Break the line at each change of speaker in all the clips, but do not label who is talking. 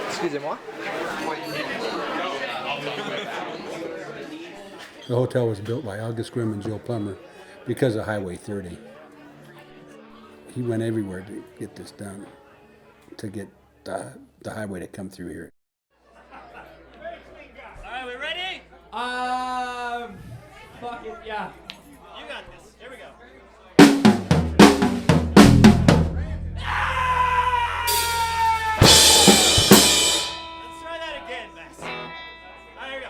Excusez-moi.
The hotel was built by August Grimm and Joe Plummer because of Highway 30. He went everywhere to get this done, to get the highway to come through here.
All right, we ready?
Fuck it, yeah.
You got this. Here we go. Let's try that again, Max. All right, here we go.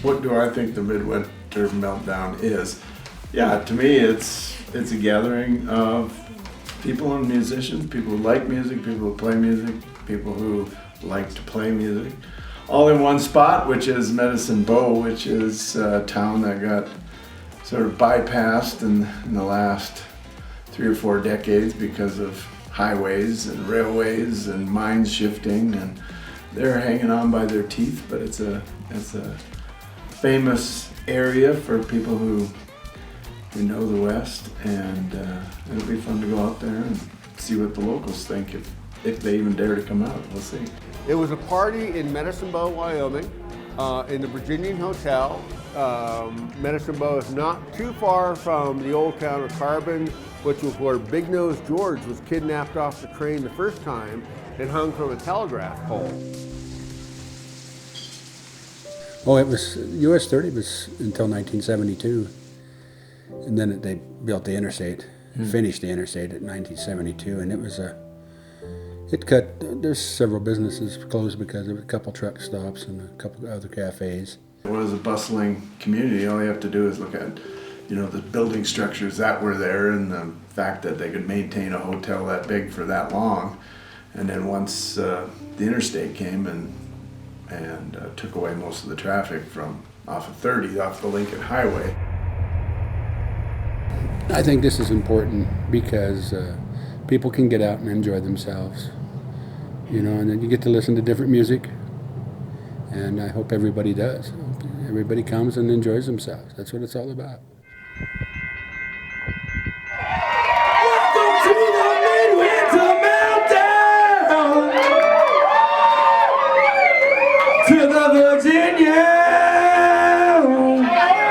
What do I think the Midwinter Meltdown is? Yeah, to me it's a gathering of people and musicians, people who like music, people who play music, people who like to play music, all in one spot, which is Medicine Bow, which is a town that got sort of bypassed in the last 3 or 4 decades because of highways and railways and mines shifting, and they're hanging on by their teeth, but it's a famous area for people who know the West, and it'll be fun to go out there and see what the locals think, if they even dare to come out. We'll see.
It was a party in Medicine Bow, Wyoming, in the Virginian Hotel. Medicine Bow is not too far from the old town of Carbon, which was where Big Nose George was kidnapped off the train the first time and hung from a telegraph pole.
Oh, it was, US 30 was until 1972. And then they built the interstate, finished the interstate at 1972, and it was there's several businesses closed because of a couple truck stops and a couple other cafes.
It was a bustling community. All you have to do is look at, the building structures that were there and the fact that they could maintain a hotel that big for that long. And then once the interstate came and took away most of the traffic from off of 30, off the Lincoln Highway.
I think this is important because people can get out and enjoy themselves, and then you get to listen to different music, and I hope everybody does. I hope everybody comes and enjoys themselves. That's what it's all about.
Welcome to the Midwinter Meltdown! To the Virginia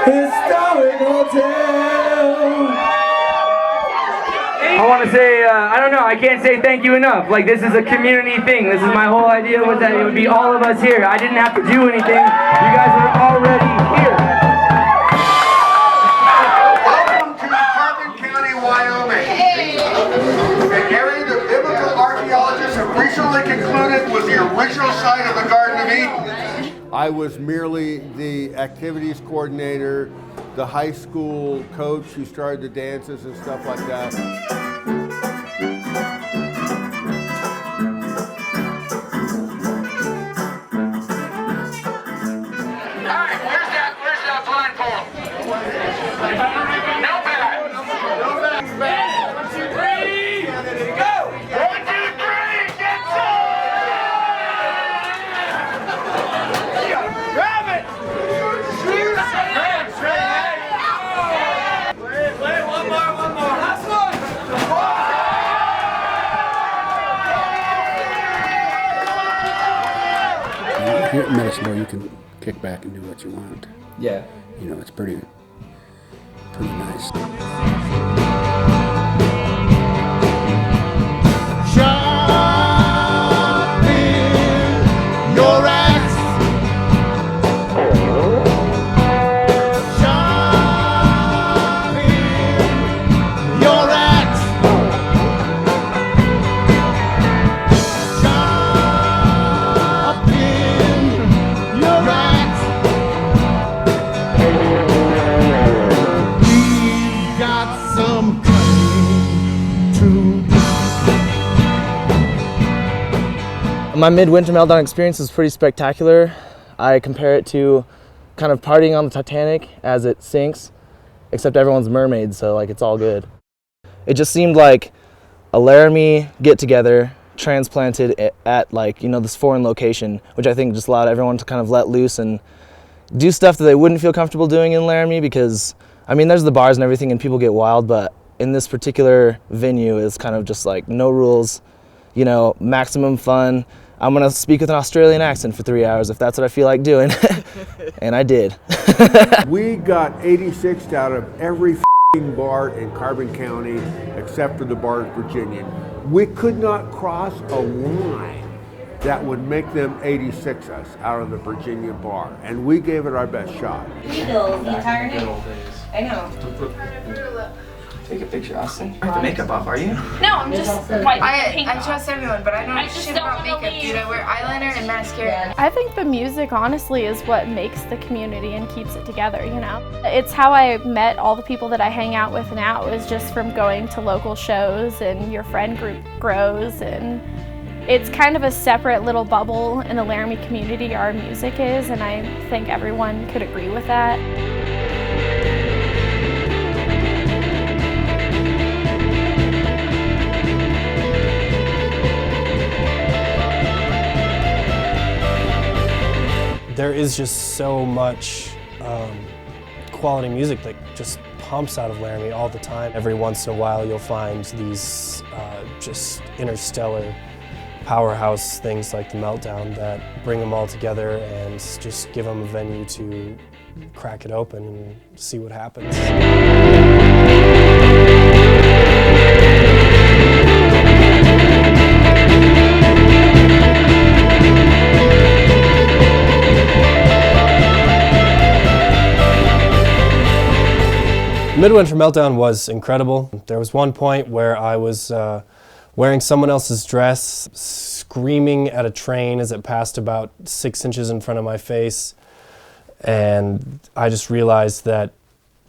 Historic Hotel! I want to say, I don't know, I can't say thank you enough. Like, this is a community thing. This is my whole idea, was that it would be all of us here. I didn't have to do anything. You guys are already here.
Welcome to Carbon County, Wyoming. An area that biblical archaeologists have recently concluded was the original site of the Garden of Eden.
I was merely the activities coordinator, the high school coach who started the dances and stuff like that.
Here at Medicine Bow, you can kick back and do what you want.
Yeah.
It's pretty nice.
Sharp in your axe. Sharp in your axe. Sharp in your axe. We've got some
My Midwinter Meltdown experience was pretty spectacular. I compare it to kind of partying on the Titanic as it sinks, except everyone's mermaids, so like it's all good. It just seemed like a Laramie get-together transplanted at like, you know, this foreign location, which I think just allowed everyone to kind of let loose and do stuff that they wouldn't feel comfortable doing in Laramie, because, I mean, there's the bars and everything and people get wild, but in this particular venue it's kind of just like no rules, you know, maximum fun. I'm gonna speak with an Australian accent for 3 hours if that's what I feel like doing. And I did.
We got 86 out of every bar in Carbon County except for the bar at Virginian. We could not cross a line that would make them 86 us out of the Virginia bar, and we gave it our best shot.
Duloz the entire night. I know.
Take a picture, Austen. Take the makeup off, are you?
No, I'm just white.
I trust everyone, but I don't know shit about makeup, dude. I wear eyeliner and mascara.
I think the music, honestly, is what makes the community and keeps it together, you know? It's how I met all the people that I hang out with now, is just from going to local shows, and your friend group grows, and it's kind of a separate little bubble in the Laramie community, our music is, and I think everyone could agree with that.
There is just so much quality music that just pumps out of Laramie all the time. Every once in a while you'll find these just interstellar powerhouse things like the Meltdown that bring them all together and just give them a venue to crack it open and see what happens. Midwinter Meltdown was incredible. There was one point where I was wearing someone else's dress, screaming at a train as it passed about 6 inches in front of my face, and I just realized that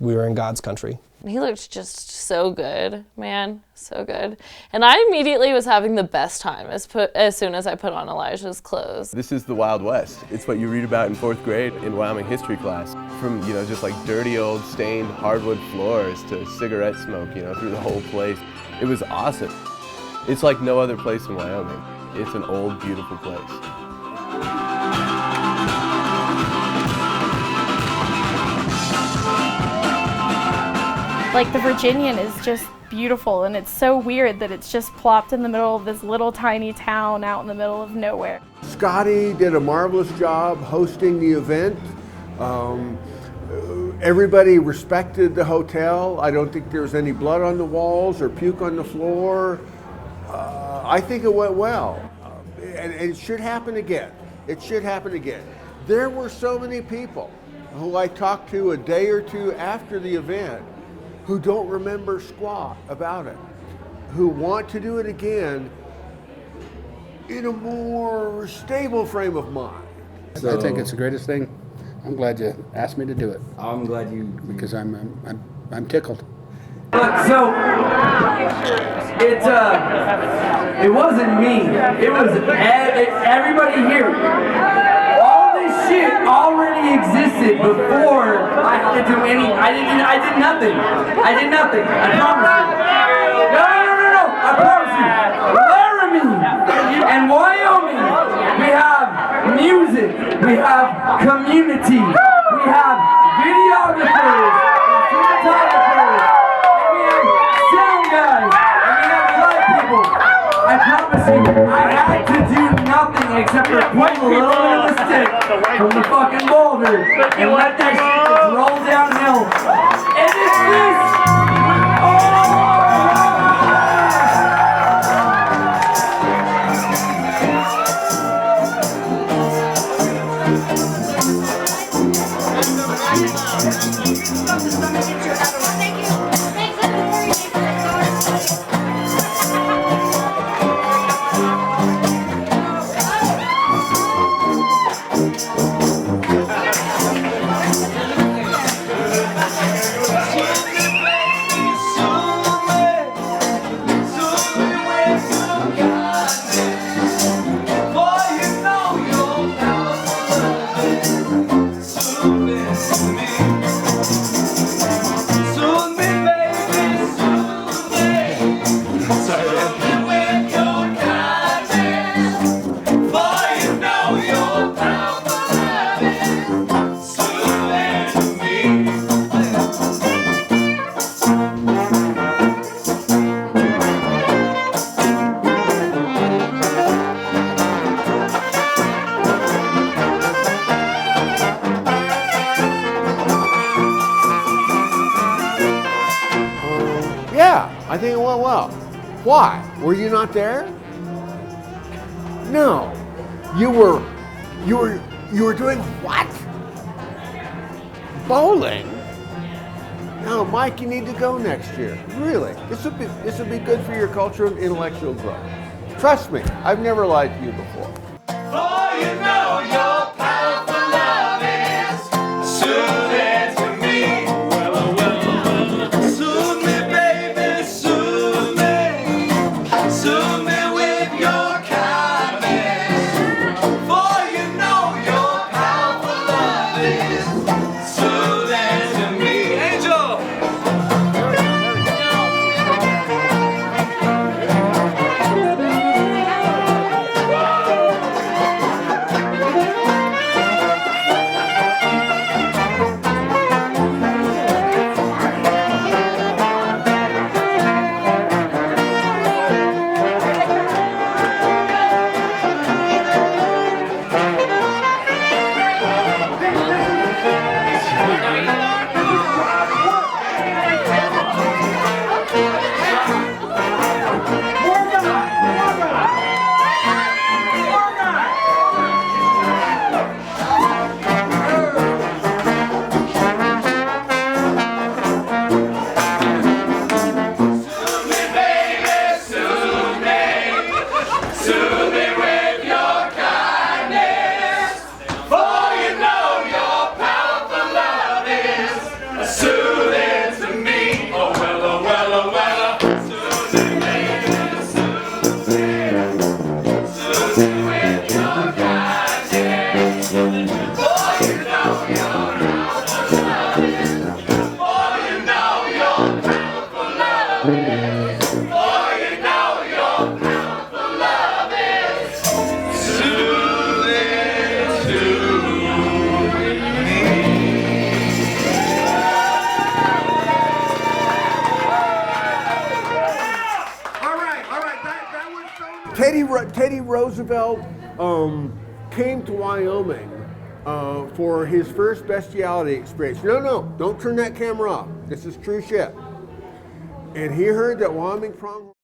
we were in God's country.
He looked just so good, man, so good. And I immediately was having the best time as soon as I put on Elijah's clothes.
This is the Wild West. It's what you read about in 4th grade in Wyoming history class. From, you know, just like dirty old stained hardwood floors to cigarette smoke, you know, through the whole place. It was awesome. It's like no other place in Wyoming. It's an old, beautiful place.
Like, the Virginian is just beautiful, and it's so weird that it's just plopped in the middle of this little tiny town out in the middle of nowhere.
Scotty did a marvelous job hosting the event. Everybody respected the hotel. I don't think there was any blood on the walls or puke on the floor. I think it went well, and it should happen again. It should happen again. There were so many people who I talked to a day or two after the event who don't remember squat about it, who want to do it again in a more stable frame of mind.
I think it's the greatest thing. I'm glad you asked me to do it.
I'm glad you...
Because I'm tickled.
So, it wasn't me. It was everybody here. All this shit already existed before I had to do any. I did nothing. I did nothing. I promise you. No. I promise you. Laramie and Wyoming. We have music. We have community. We have videographers, photographers. Guys, and we have live people. I promise you, I had to do nothing except for pull a little bit of the stick from the fucking boulder and let that shit just roll downhill. And it's this!
I think it went well. Why? Were you not there? No. You were doing what? Bowling? No, Mike, you need to go next year. Really. This would be good for your cultural and intellectual growth. Trust me, I've never lied to you before.
For you know your powerful love is soothing to me. Soothe me, baby, soothe me. Soothe me with your kindness. For you know your powerful love is soothing to me. Angel!
Teddy Roosevelt came to Wyoming for his first bestiality experience. No, don't turn that camera off. This is true shit. And he heard that Wyoming pronghorn.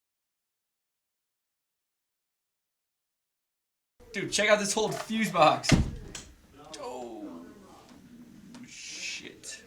Dude, check out this whole fuse box.